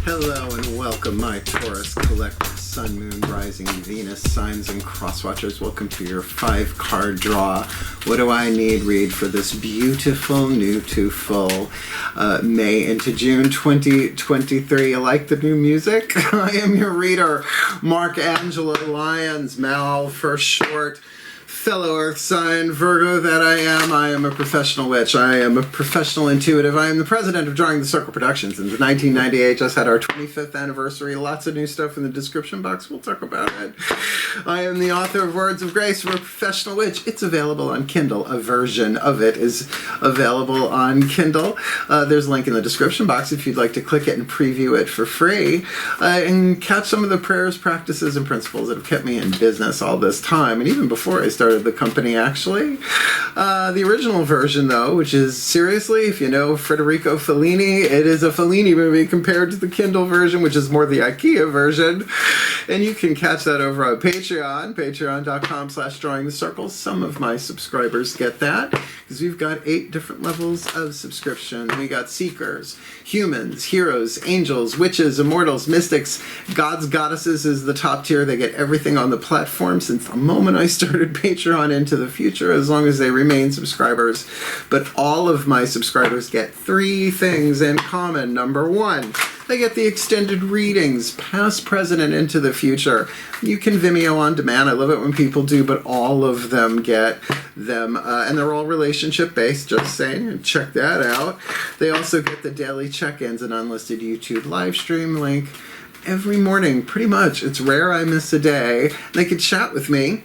Hello and welcome, my Taurus collective Sun, Moon, Rising, Venus signs and crosswatchers. Welcome to your 5-card draw. What do I need read for this beautiful new to full May into June 2023? You like the new music? I am your reader, Angelo, Lyons, Mal for short. Fellow Earth sign, Virgo that I am a professional witch. I am a professional intuitive. I am the president of Drawing the Circle Productions. In 1998, just had our 25th anniversary. Lots of new stuff in the description box. We'll talk about it. I am the author of Words of Grace for a Professional Witch. It's available on Kindle. A version of it is available on Kindle. There's a link in the description box if you'd like to click it and preview it for free. And catch some of the prayers, practices, and principles that have kept me in business all this time. And even before I started the company, actually. The original version, though, which is, seriously, if you know Federico Fellini, it is a Fellini movie compared to the Kindle version, which is more the IKEA version. And you can catch that over on Patreon, patreon.com/drawingthecircle. Some of my subscribers get that, because we've got 8 different levels of subscription. We got seekers, humans, heroes, angels, witches, immortals, mystics, gods, goddesses is the top tier. They get everything on the platform since the moment I started Patreon into the future, as long as they remain subscribers. But all of my subscribers get 3 things in common. Number 1, they get the extended readings, past, present, and into the future. You can Vimeo on demand. I love it when people do, but all of them get them, and they're all relationship-based, just saying. Check that out. They also get the daily check-ins and unlisted YouTube live stream link every morning, pretty much. It's rare I miss a day. They can chat with me.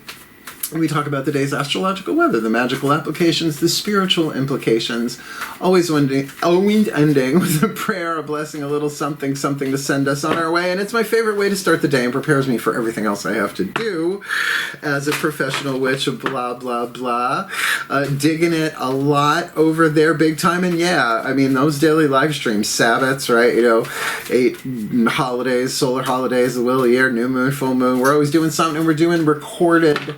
We talk about the day's astrological weather, the magical applications, the spiritual implications, always ending with a prayer, a blessing, a little something to send us on our way. And it's my favorite way to start the day and prepares me for everything else I have to do as a professional witch, blah, blah, blah. Digging it a lot over there big time. And yeah, I mean, those daily live streams, Sabbats, right? You know, 8 holidays, solar holidays, the wheel of the year, new moon, full moon. We're always doing something, and we're doing recorded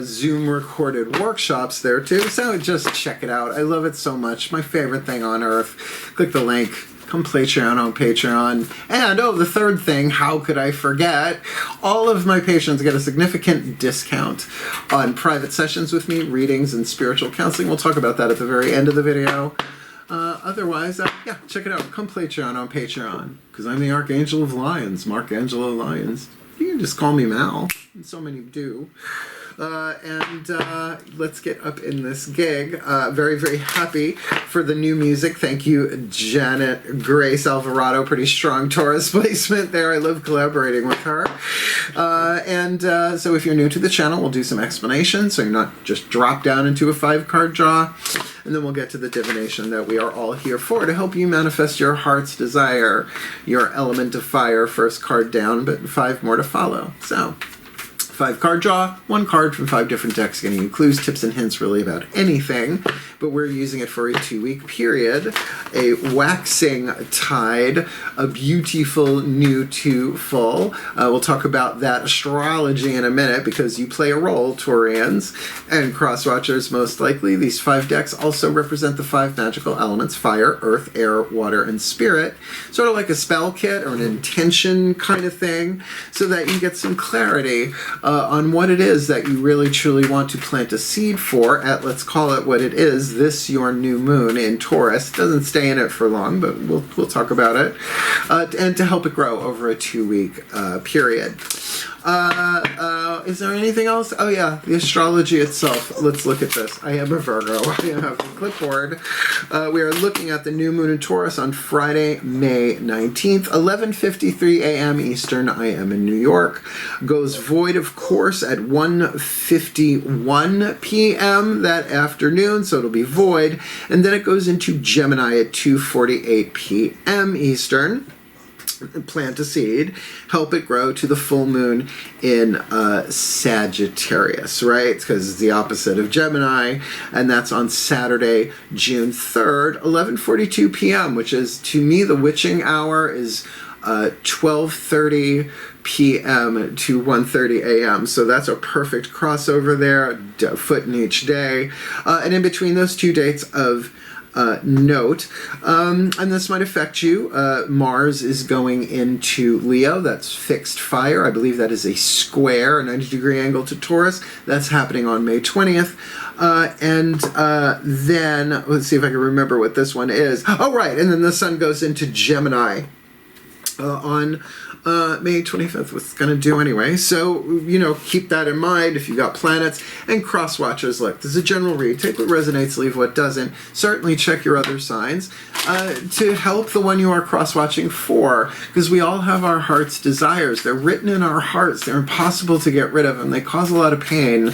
Zoom recorded workshops there too, so just check it out. I love it so much. My favorite thing on earth. Click the link. Come Patreon on Patreon. And, oh, the third thing, how could I forget? All of my patrons get a significant discount on private sessions with me, readings, and spiritual counseling. We'll talk about that at the very end of the video. Otherwise, yeah, check it out. Come Patreon on Patreon, because I'm the Archangel of Lyons, Angelo Lyons. You can just call me Mal, and so many do. Let's get up in this gig. Very, very happy for the new music. Thank you, Janet Grace Alvarado. Pretty strong Taurus placement there. I love collaborating with her. So if you're new to the channel, we'll do some explanation, so you're not just drop down into a 5-card draw. And then we'll get to the divination that we are all here for, to help you manifest your heart's desire, your element of fire. First card down, but 5 more to follow. So, 5-card draw, 1 card from 5 different decks, giving you clues, tips, and hints really about anything, but we're using it for a 2-week period. A waxing tide, a beautiful new to full. We'll talk about that astrology in a minute, because you play a role, Taurians and crosswatchers most likely. These 5 decks also represent the 5 magical elements: fire, earth, air, water, and spirit. Sort of like a spell kit or an intention kind of thing, so that you get some clarity on what it is that you really truly want to plant a seed for at, let's call it what it is, this your new moon in Taurus. It doesn't stay in it for long, but we'll talk about it. And to help it grow over a 2-week period. Is there anything else? Oh yeah, the astrology itself. Let's look at this. I am a Virgo. I have a clipboard. We are looking at the new moon in Taurus on Friday, May 19th, 11:53 a.m. Eastern. I am in New York. Goes void, of course, at 1:51 p.m. that afternoon, so it'll be void. And then it goes into Gemini at 2:48 p.m. Eastern. Plant a seed, help it grow to the full moon in Sagittarius, right? Because it's the opposite of Gemini, and that's on Saturday, June 3rd, 11:42 p.m., which is, to me, the witching hour is 12:30 p.m. to 1:30 a.m. So that's a perfect crossover there, a foot in each day. And in between those 2 dates of note. And this might affect you. Mars is going into Leo. That's fixed fire. I believe that is a square, a 90-degree angle to Taurus. That's happening on May 20th. Then, let's see if I can remember what this one is. Oh, right. And then the Sun goes into Gemini on May 25th. What's going to do anyway. So, you know, keep that in mind if you got planets. And cross watchers, look, this is a general read. Take what resonates, leave what doesn't. Certainly check your other signs to help the one you are cross-watching for, because we all have our heart's desires. They're written in our hearts. They're impossible to get rid of, and they cause a lot of pain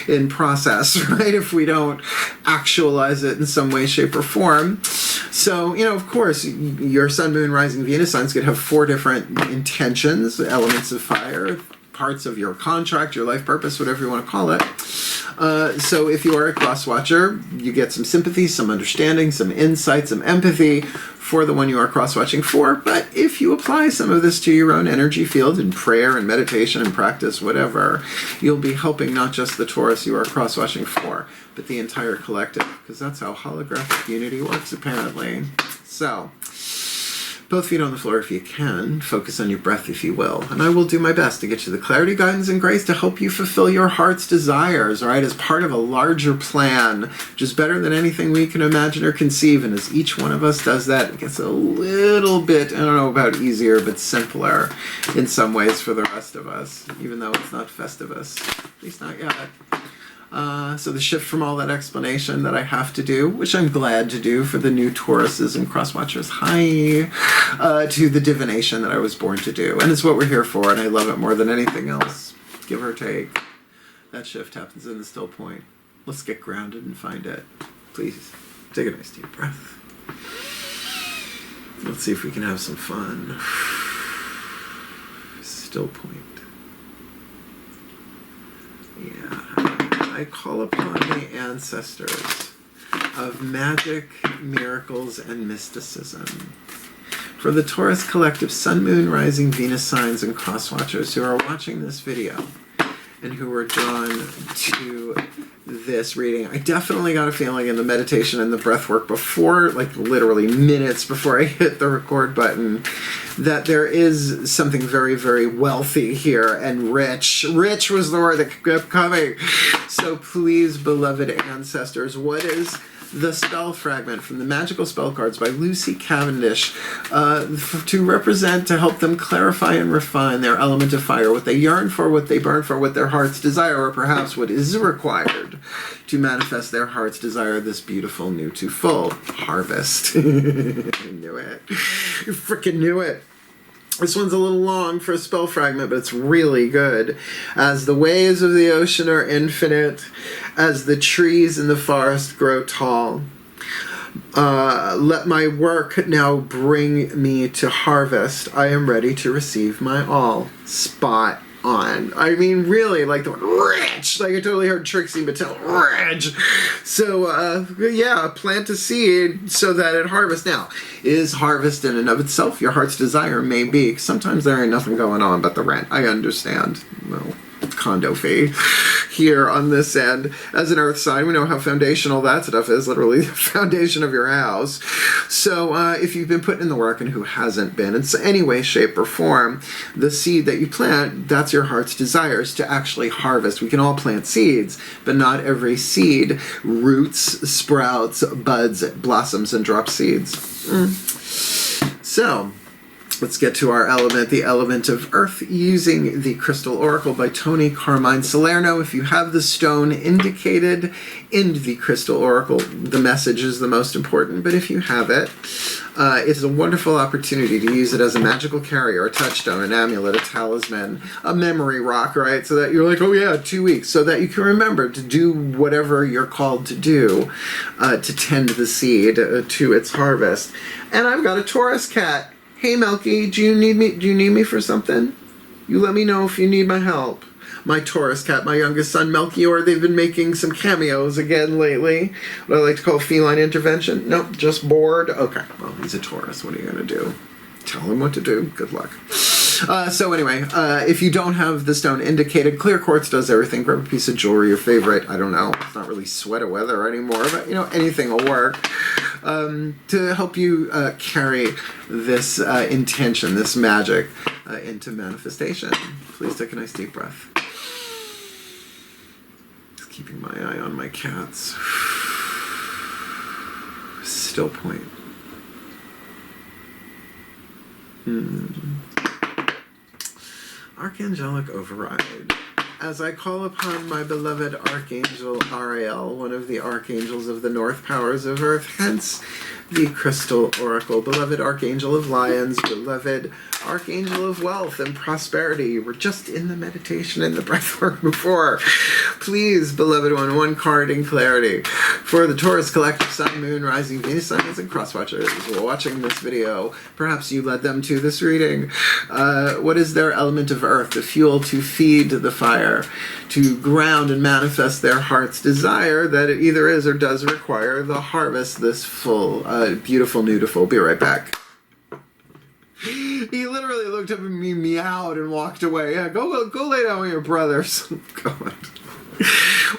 in process, right, if we don't actualize it in some way, shape, or form. So, you know, of course, your Sun, Moon, Rising, Venus signs could have 4 different intentions, elements of fire, parts of your contract, your life purpose, whatever you want to call it. So if you are a cross-watcher, you get some sympathy, some understanding, some insight, some empathy for the one you are cross-watching for. But if you apply some of this to your own energy field in prayer and meditation and practice, whatever, you'll be helping not just the Taurus you are cross-watching for, but the entire collective, because that's how holographic unity works, apparently. So, both feet on the floor if you can. Focus on your breath if you will. And I will do my best to get you the clarity, guidance, and grace to help you fulfill your heart's desires, right, as part of a larger plan, which is better than anything we can imagine or conceive. And as each one of us does that, it gets a little bit, I don't know about easier, but simpler in some ways for the rest of us, even though it's not Festivus. At least not yet. So the shift from all that explanation that I have to do, which I'm glad to do for the new Tauruses and cross-watchers, to the divination that I was born to do. And it's what we're here for, and I love it more than anything else, give or take. That shift happens in the still point. Let's get grounded and find it. Please, take a nice deep breath. Let's see if we can have some fun. Still point. Yeah. I call upon the ancestors of magic, miracles, and mysticism. For the Taurus collective Sun, Moon, Rising, Venus signs, and cross-watchers who are watching this video and who were drawn to this reading, I definitely got a feeling in the meditation and the breath work before, like literally minutes before I hit the record button, that there is something very, very wealthy here and rich. Rich was the word that kept coming. So please, beloved ancestors, what is the spell fragment from the Magical Spell Cards by Lucy Cavendish to represent, to help them clarify and refine their element of fire, what they yearn for, what they burn for, what their heart's desire, or perhaps what is required to manifest their heart's desire, this beautiful new to full harvest. I knew it. You freaking knew it. This one's a little long for a spell fragment, but it's really good. As the waves of the ocean are infinite, as the trees in the forest grow tall, let my work now bring me to harvest. I am ready to receive my all. Spot on. I mean, really, like the word rich. Like I totally heard Trixie Mattel, rich. So, yeah, plant a seed so that it harvests. Now, is harvest in and of itself your heart's desire? Maybe. Sometimes there ain't nothing going on but the rent. I understand. Well, condo fee here on this end. As an earth sign, we know how foundational that stuff is, literally the foundation of your house. So if you've been putting in the work, and who hasn't been, in any way, shape, or form, the seed that you plant, that's your heart's desires to actually harvest. We can all plant seeds, but not every seed roots, sprouts, buds, blossoms, and drops seeds. So let's get to our element, the element of earth, using the Crystal Oracle by Tony Carmine Salerno. If you have the stone indicated in the Crystal Oracle, the message is the most important, but if you have it, it's a wonderful opportunity to use it as a magical carrier, a touchstone, an amulet, a talisman, a memory rock, right? So that you're like, oh yeah, 2 weeks, so that you can remember to do whatever you're called to do to tend the seed to its harvest. And I've got a Taurus cat. Hey Melky, do you need me for something? You let me know if you need my help. My Taurus cat, my youngest son Melchior, they've been making some cameos again lately. What I like to call feline intervention. Nope, just bored. Okay, well, he's a Taurus. What are you going to do? Tell him what to do. Good luck. So anyway, if you don't have the stone indicated, clear quartz does everything. Grab a piece of jewelry, your favorite. I don't know. It's not really sweater weather anymore, but, you know, anything will work. to help you carry this intention, this magic into manifestation. Please take a nice deep breath. Just keeping my eye on my cats. Still point. Archangelic override. As I call upon my beloved Archangel Ariel, one of the archangels of the North Powers of Earth, hence the Crystal Oracle, beloved Archangel of Lyons, beloved Archangel of Wealth and Prosperity. You were just in the meditation and the breathwork before. Please, beloved one card in clarity for the Taurus Collective Sun, Moon, Rising, Venus, Signs, and Cross Watchers who are watching this video. Perhaps you led them to this reading. What is their element of earth? The fuel to feed the fire, to ground and manifest their heart's desire that it either is or does require the harvest this full, beautiful, nudiful. Be right back. He literally looked up at me, meowed, and walked away. Yeah, go lay down with your brothers. God.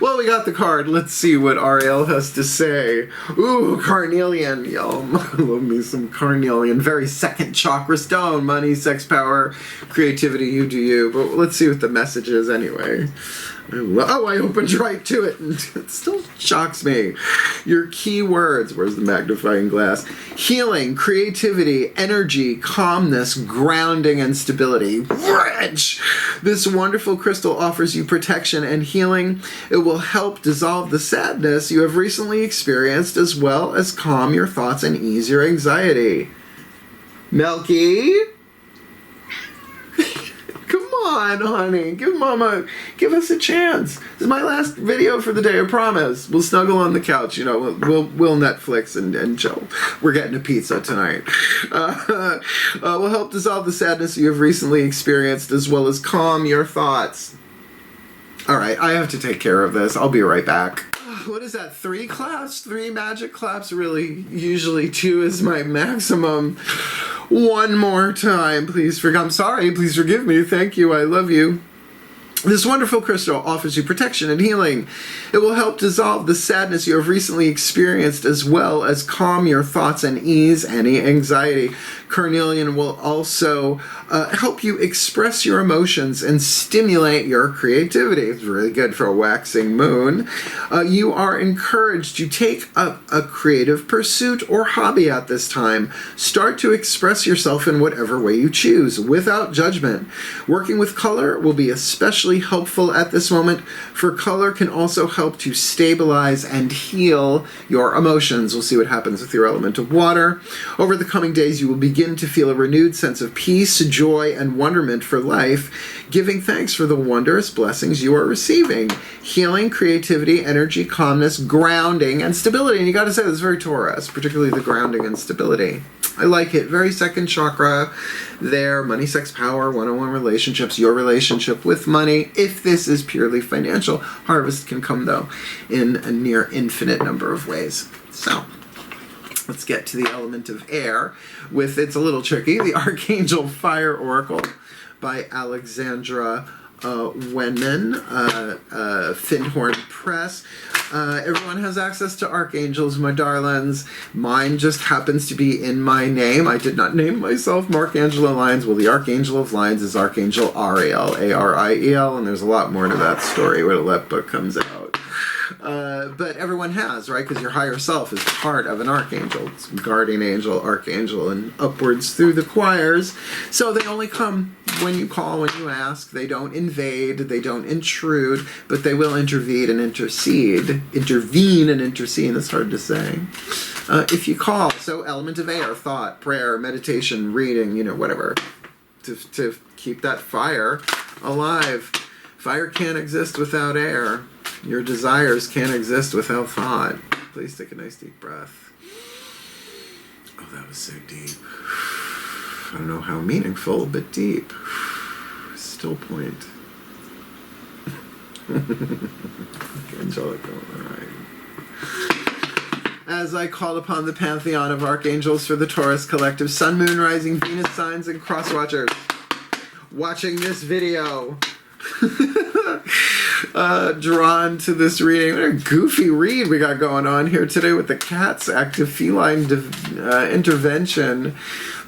Well, we got the card. Let's see what Ariel has to say. Ooh, carnelian. Yum. Love me some carnelian. Very second chakra stone. Money, sex, power, creativity, you do you. But let's see what the message is anyway. Oh, I opened right to it, and it still shocks me. Your key words, where's the magnifying glass? Healing, creativity, energy, calmness, grounding, and stability. Rich! This wonderful crystal offers you protection and healing. It will help dissolve the sadness you have recently experienced, as well as calm your thoughts and ease your anxiety. Melky? Come on, honey. Give us a chance. This is my last video for the day, I promise. We'll snuggle on the couch, you know, we'll Netflix and chill. We're getting a pizza tonight. Will help dissolve the sadness you have recently experienced, as well as calm your thoughts. Alright, I have to take care of this. I'll be right back. What is that, 3 claps? 3 magic claps? Really, usually 2 is my maximum. One more time, please. I'm sorry, please forgive me. Thank you, I love you. This wonderful crystal offers you protection and healing. It will help dissolve the sadness you have recently experienced, as well as calm your thoughts and ease any anxiety. Carnelian will also help you express your emotions and stimulate your creativity. It's really good for a waxing moon. You are encouraged to take up a creative pursuit or hobby at this time. Start to express yourself in whatever way you choose, without judgment. Working with color will be especially helpful at this moment, for color can also help to stabilize and heal your emotions. We'll see what happens with your element of water. Over the coming days, you will begin to feel a renewed sense of peace, joy, and wonderment for life, giving thanks for the wondrous blessings you are receiving. Healing, creativity, energy, calmness, grounding, and stability. And you gotta say, this is very Taurus, particularly the grounding and stability. I like it. Very second chakra there. Money, sex, power, one-on-one relationships, your relationship with money. If this is purely financial, harvest can come, though, in a near infinite number of ways. So, let's get to the element of air with, it's a little tricky, the Archangel Fire Oracle by Alexandra Wenman, Finhorn Press. Everyone has access to archangels, my darlings. Mine just happens to be in my name. I did not name myself Angelo Lyons. Well, the Archangel of Lyons is Archangel Ariel, A-R-I-E-L, and there's a lot more to that story when that book comes out. But everyone has, right? Because your higher self is part of an archangel. It's guardian angel, archangel, and upwards through the choirs. So they only come when you call, when you ask. They don't invade, they don't intrude, but they will intervene and intercede. Intervene and intercede, that's hard to say. If you call, so element of air, thought, prayer, meditation, reading, you know, whatever. To keep that fire alive. Fire can't exist without air. Your desires can't exist without thought. Please take a nice deep breath. Oh, that was so deep. I don't know how meaningful, but deep. Still point. Angelic, all right. As I call upon the pantheon of archangels for the Taurus Collective Sun, Moon, Rising, Venus, Signs, and Cross Watchers watching this video. drawn to this reading. What a goofy read we got going on here today with the cat's active feline intervention.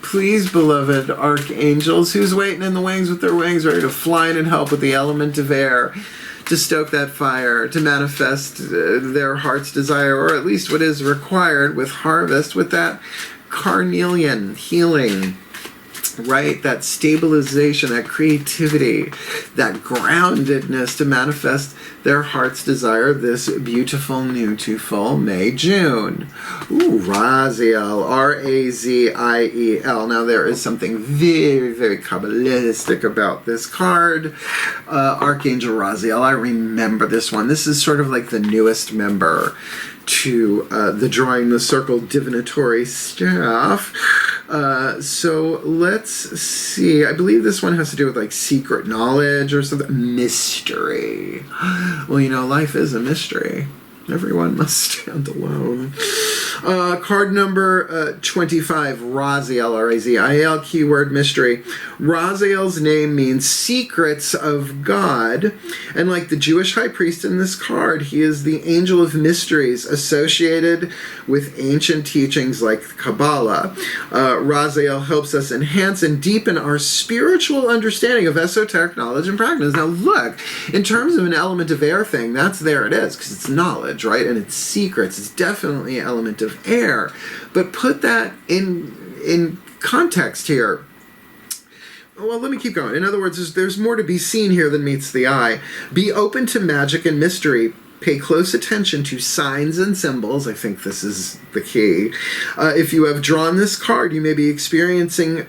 Please, beloved archangels, who's waiting in the wings with their wings ready to fly in and help with the element of air, to stoke that fire, to manifest their heart's desire, or at least what is required with harvest, with that carnelian healing, right? That stabilization, that creativity, that groundedness to manifest their heart's desire this beautiful new to full May, June. Ooh, Raziel, R-A-Z-I-E-L. Now there is something very, very Kabbalistic about this card. Archangel Raziel, I remember this one. This is sort of like the newest member to the Drawing the Circle divinatory staff. So let's see. I believe this one has to do with like secret knowledge or something. Mystery. Well, you know, life is a mystery. Everyone must stand alone. Card number 25, Raziel, R-A-Z-I-L, keyword mystery. Raziel's name means secrets of God. And like the Jewish high priest in this card, he is the angel of mysteries associated with ancient teachings like Kabbalah. Raziel helps us enhance and deepen our spiritual understanding of esoteric knowledge and practice. Now look, in terms of an element of air thing, there it is, because it's knowledge, right? And it's secrets. It's definitely an element of air. But put that in context here. Well, let me keep going. In other words, there's more to be seen here than meets the eye. Be open to magic and mystery. Pay close attention to signs and symbols. I think this is the key. If you have drawn this card, you may be experiencing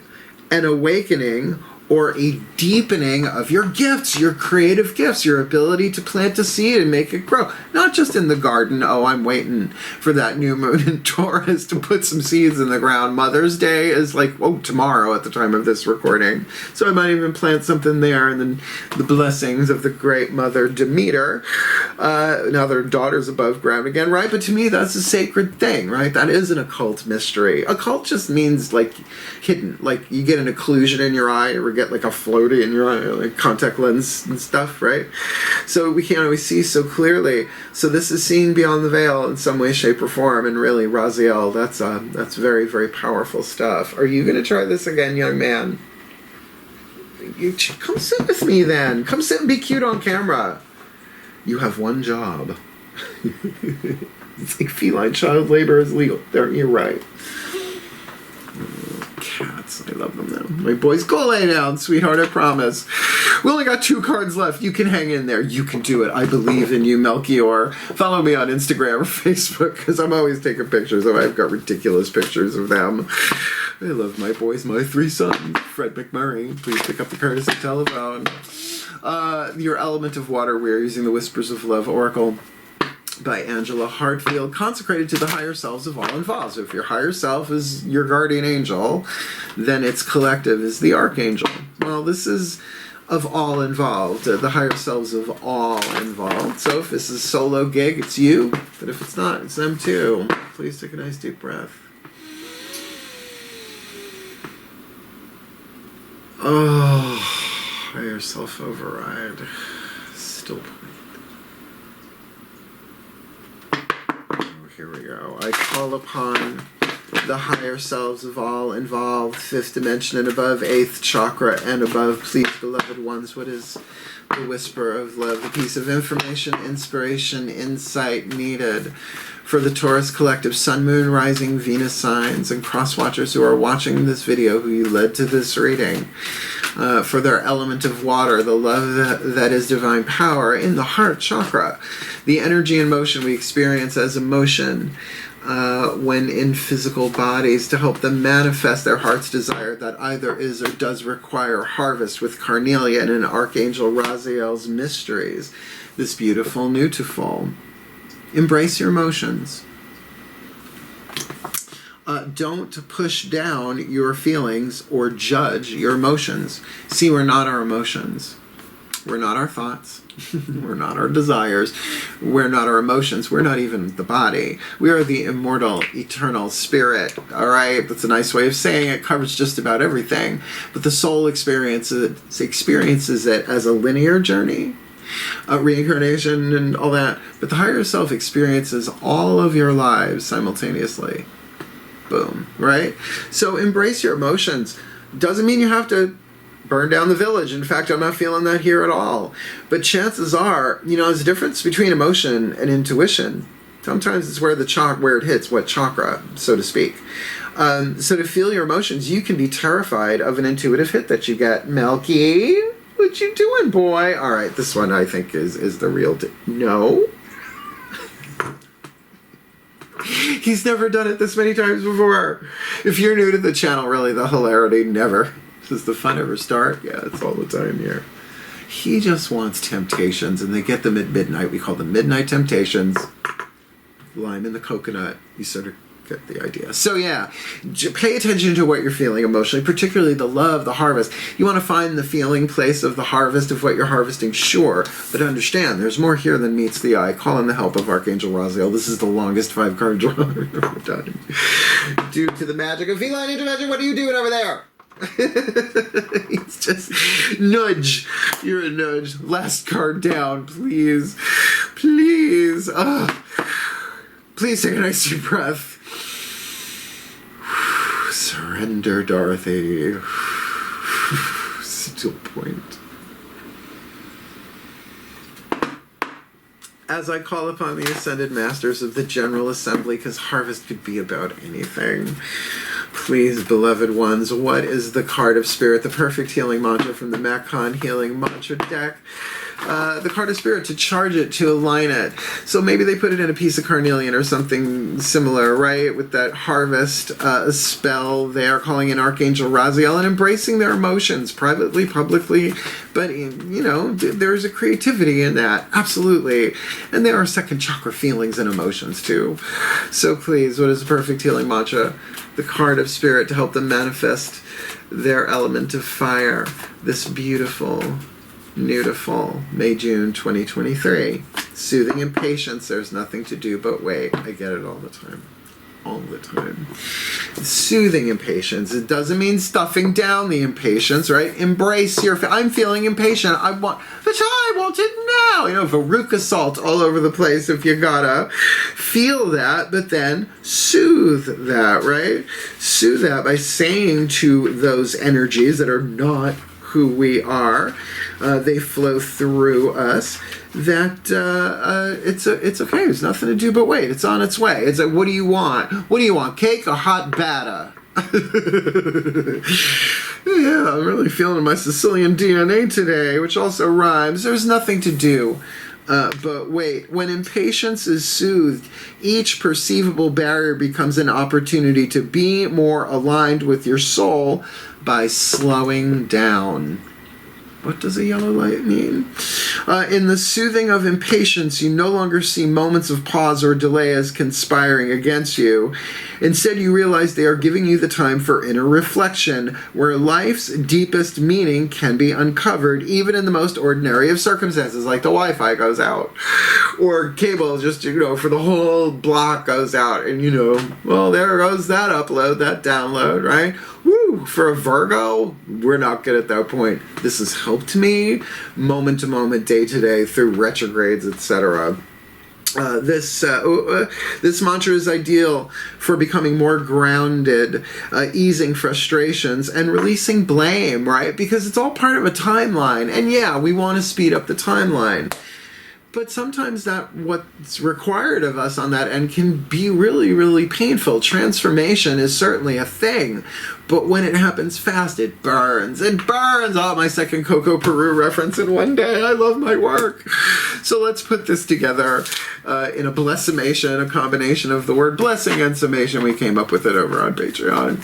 an awakening or a deepening of your gifts, your creative gifts, your ability to plant a seed and make it grow. Not just in the garden, oh, I'm waiting for that new moon in Taurus to put some seeds in the ground. Mother's Day is like, oh, tomorrow at the time of this recording. So I might even plant something there, and then the blessings of the great mother Demeter. Now their daughter's above ground again, right? But to me, that's a sacred thing, right? That is an occult mystery. Occult just means like hidden, like you get an occlusion in your eye, or get like a floaty in your eye, like contact lens and stuff, right? So we can't always see so clearly. So this is seeing beyond the veil in some way, shape, or form. And really, Raziel, that's very, very powerful stuff. Are you going to try this again, young man? Come sit with me then. Come sit and be cute on camera. You have one job. It's like feline child labor is legal. You're right. Cats, I love them though. My boys, go lay down, sweetheart, I promise. We only got 2 cards left. You can hang in there. You can do it. I believe in you, Melchior. Follow me on Instagram or Facebook, because I'm always taking pictures of. I've got ridiculous pictures of them. I love my boys, my 3 sons. Fred McMurray, please pick up the courtesy telephone. Your element of water, we're using the Whispers of Love Oracle by Angelo, consecrated to the higher selves of all involved. So if your higher self is your guardian angel, then its collective is the archangel. Well, this is of all involved, the higher selves of all involved. So if this is a solo gig, it's you, but if it's not, it's them too. Please take a nice deep breath. Oh, higher self override. Still point. Here we go. I call upon the higher selves of all involved, 5th dimension and above, 8th chakra and above. Please, beloved ones, what is the whisper of love, the piece of information, inspiration, insight needed for the Taurus collective, Sun, Moon, Rising, Venus signs, and cross-watchers who are watching this video, who you led to this reading, for their element of water, the love that is divine power in the heart chakra, the energy and motion we experience as emotion when in physical bodies, to help them manifest their heart's desire that either is or does require harvest with carnelian and Archangel Raziel's mysteries, this beautiful new to fall. Embrace your emotions. Don't push down your feelings or judge your emotions. See, we're not our emotions. We're not our thoughts. We're not our desires. We're not our emotions. We're not even the body. We are the immortal, eternal spirit. All right? That's a nice way of saying it. Covers just about everything. But the soul experiences it as a linear journey. reincarnation and all that. But the higher self experiences all of your lives simultaneously. Boom, right? So embrace your emotions. Doesn't mean you have to burn down the village. In fact, I'm not feeling that here at all. But chances are, you know, there's a difference between emotion and intuition. Sometimes it's where where it hits what chakra, so to speak. So to feel your emotions, you can be terrified of an intuitive hit that you get. Melky, what you doing, boy? All right, this one I think is the real no. He's never done it this many times before. If you're new to the channel, really, the hilarity never. Does the fun ever start? Yeah, it's all the time here. He just wants temptations, and they get them at midnight. We call them midnight temptations. Lime in the coconut. You sort of get the idea. So yeah, pay attention to what you're feeling emotionally, particularly the love, the harvest. You want to find the feeling place of the harvest of what you're harvesting, sure, but understand there's more here than meets the eye. Call in the help of Archangel Raziel. This is the longest 5-card draw I've ever done. Due to the magic of feline intervention, what are you doing over there? It's just nudge. You're a nudge. Last card down, please. Please. Please take a nice deep breath. Surrender, Dorothy. Still point. As I call upon the Ascended Masters of the General Assembly, because harvest could be about anything. Please, beloved ones, what is the card of spirit? The perfect healing mantra from the Macon Healing Mantra deck. The card of spirit, to charge it, to align it. So maybe they put it in a piece of carnelian or something similar, right? With that harvest spell there, calling in Archangel Raziel and embracing their emotions privately, publicly. But, you know, there's a creativity in that. Absolutely. And there are second chakra feelings and emotions too. So please, what is the perfect healing mantra? The card of spirit to help them manifest their element of fire. This beautiful May, June 2023. Soothing impatience. There's nothing to do but wait. I get it all the time. All the time. Soothing impatience. It doesn't mean stuffing down the impatience, right? Embrace your... I'm feeling impatient. I want it now. You know, Veruca salt all over the place if you gotta. Feel that, but then soothe that, right? Soothe that by saying to those energies that are not who we are, they flow through us, that it's okay. There's nothing to do but wait. It's on its way. It's like, what do you want? What do you want? Cake or hot batter? Yeah, I'm really feeling my Sicilian DNA today, which also rhymes. There's nothing to do. But wait, when impatience is soothed, each perceivable barrier becomes an opportunity to be more aligned with your soul by slowing down. What does a yellow light mean? In the soothing of impatience, you no longer see moments of pause or delay as conspiring against you. Instead, you realize they are giving you the time for inner reflection, where life's deepest meaning can be uncovered, even in the most ordinary of circumstances, like the Wi-Fi goes out, or cable just, you know, for the whole block goes out, and, you know, well, there goes that upload, that download, right? Woo! For a Virgo, we're not good at that point. This has helped me moment to moment, day to day, through retrogrades, etc. This mantra is ideal for becoming more grounded, easing frustrations, and releasing blame, right? Because it's all part of a timeline. And yeah, we want to speed up the timeline. But sometimes what's required of us on that end can be really, really painful. Transformation is certainly a thing. But when it happens fast, it burns. It burns! Oh, my second Coco Peru reference in one day. I love my work. So let's put this together in a blessimation, a combination of the word blessing and summation. We came up with it over on Patreon.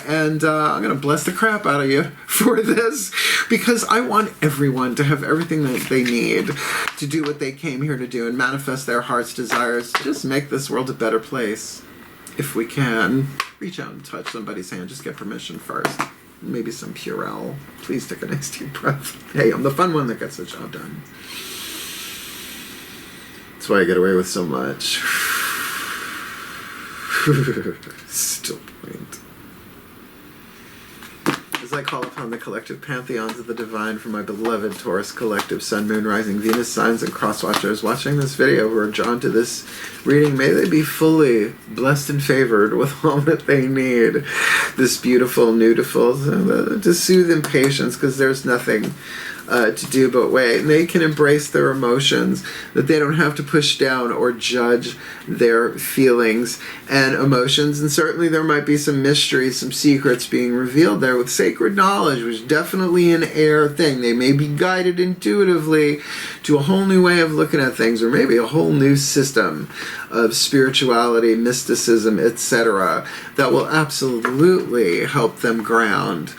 And I'm going to bless the crap out of you for this, because I want everyone to have everything that they need to do what they came here to do and manifest their heart's desires. Just make this world a better place. If we can, reach out and touch somebody's hand. Just get permission first. Maybe some Purell. Please take a nice deep breath. Hey, I'm the fun one that gets the job done. That's why I get away with so much. Still point. As I call upon the collective pantheons of the divine for my beloved Taurus collective, Sun, Moon, Rising, Venus, signs, and cross-watchers watching this video who are drawn to this reading, may they be fully blessed and favored with all that they need. This beautiful, beautiful, to soothe impatience, because there's nothing to do but wait. And they can embrace their emotions, that they don't have to push down or judge their feelings and emotions. And certainly there might be some mysteries, some secrets being revealed there with sacred knowledge, which is definitely an air thing. They may be guided intuitively to a whole new way of looking at things, or maybe a whole new system of spirituality, mysticism, etc., that will absolutely help them ground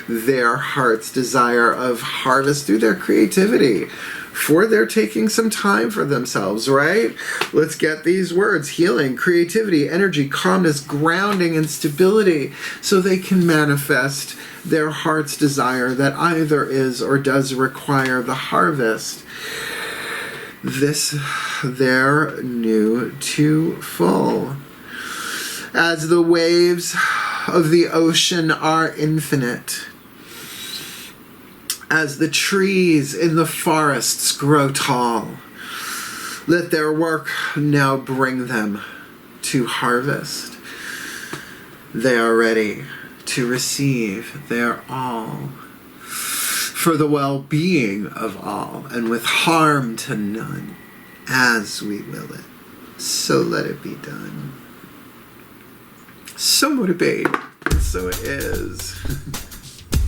their heart's desire of harvest through their creativity, for they're taking some time for themselves, right? Let's get these words: healing, creativity, energy, calmness, grounding, and stability, so they can manifest their heart's desire that either is or does require the harvest. This their new to full. As the waves of the ocean are infinite, as the trees in the forests grow tall, let their work now bring them to harvest. They are ready to receive their all, for the well-being of all, and with harm to none, as we will it. So let it be done. So would it be, and so it is.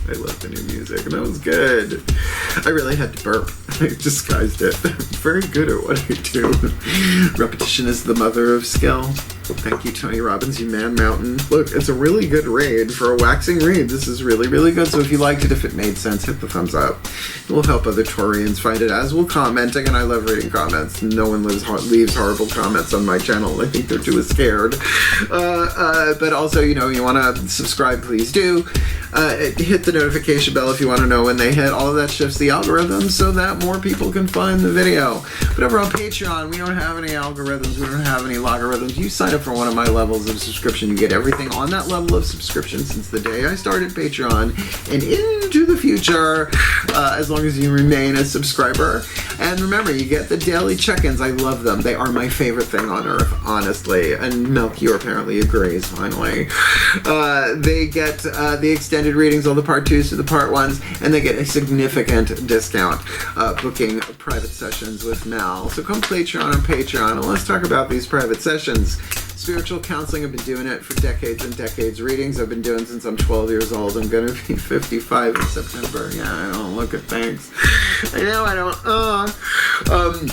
I love the new music, and that was good. I really had to burp. I disguised it. I'm very good at what I do. Repetition is the mother of skill. Thank you, Tony Robbins, you man mountain. Look, it's a really good read. For a waxing read, this is really, really good. So if you liked it, if it made sense, hit the thumbs up. It will help other Taurians find it, as will commenting, and I love reading comments. No one leaves horrible comments on my channel. I think they're too scared. But also, you know, you want to subscribe, please do. Hit the notification bell if you want to know when they hit. All of that shifts the algorithm so that more people can find the video. But over on Patreon, we don't have any algorithms, we don't have any logarithms. You sign up for one of my levels of subscription, you get everything on that level of subscription since the day I started Patreon and into the future, as long as you remain a subscriber. And remember, you get the daily check-ins. I love them. They are my favorite thing on earth, honestly. And Melchior apparently agrees, finally. They get the extended readings, all the part 2s to the part 1s, and they get a significant discount booking private sessions with Mal. So come Patreon on Patreon, and let's talk about these private sessions. Spiritual counseling, I've been doing it for decades and decades. Readings I've been doing since I'm 12 years old. I'm going to be 55 in September. Yeah, I don't look at things. I know I don't.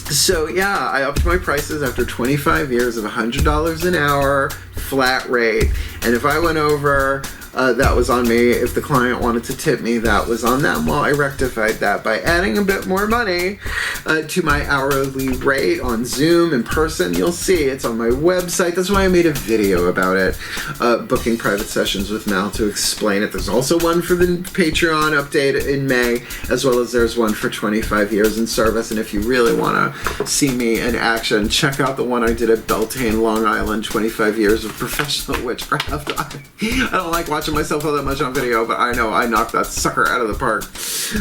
So yeah, I upped my prices after 25 years of $100 an hour, flat rate. And if I went over, that was on me. If the client wanted to tip me, that was on them. Well, I rectified that by adding a bit more money to my hourly rate on Zoom, in person. You'll see it's on my website. That's why I made a video about it, booking private sessions with Mal, to explain it. There's also one for the Patreon update in May, as well as there's one for 25 years in service. And if you really want to see me in action, check out the one I did at Beltane, Long Island, 25 years of professional witchcraft. I don't like watching myself all that much on video, but I know I knocked that sucker out of the park.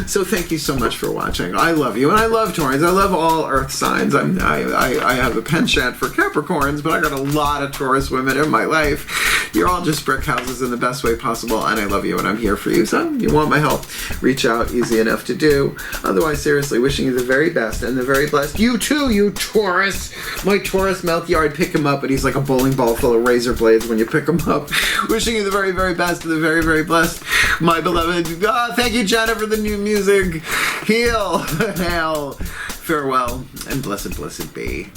So thank you so much for watching. I love you, and I love Taurans. I love all earth signs. I have a penchant for Capricorns, but I got a lot of Taurus women in my life. You're all just brick houses in the best way possible, and I love you, and I'm here for you. So you want my help, reach out, easy enough to do. Otherwise, seriously, wishing you the very best and the very blessed. You too, you Taurus. My Taurus Melchior, I'd pick him up, but he's like a bowling ball full of razor blades when you pick him up. Wishing you the very, very best and the very, very blessed, my beloved. Thank you, Jenna, for the new music. Heal, hail, farewell, and blessed, blessed be.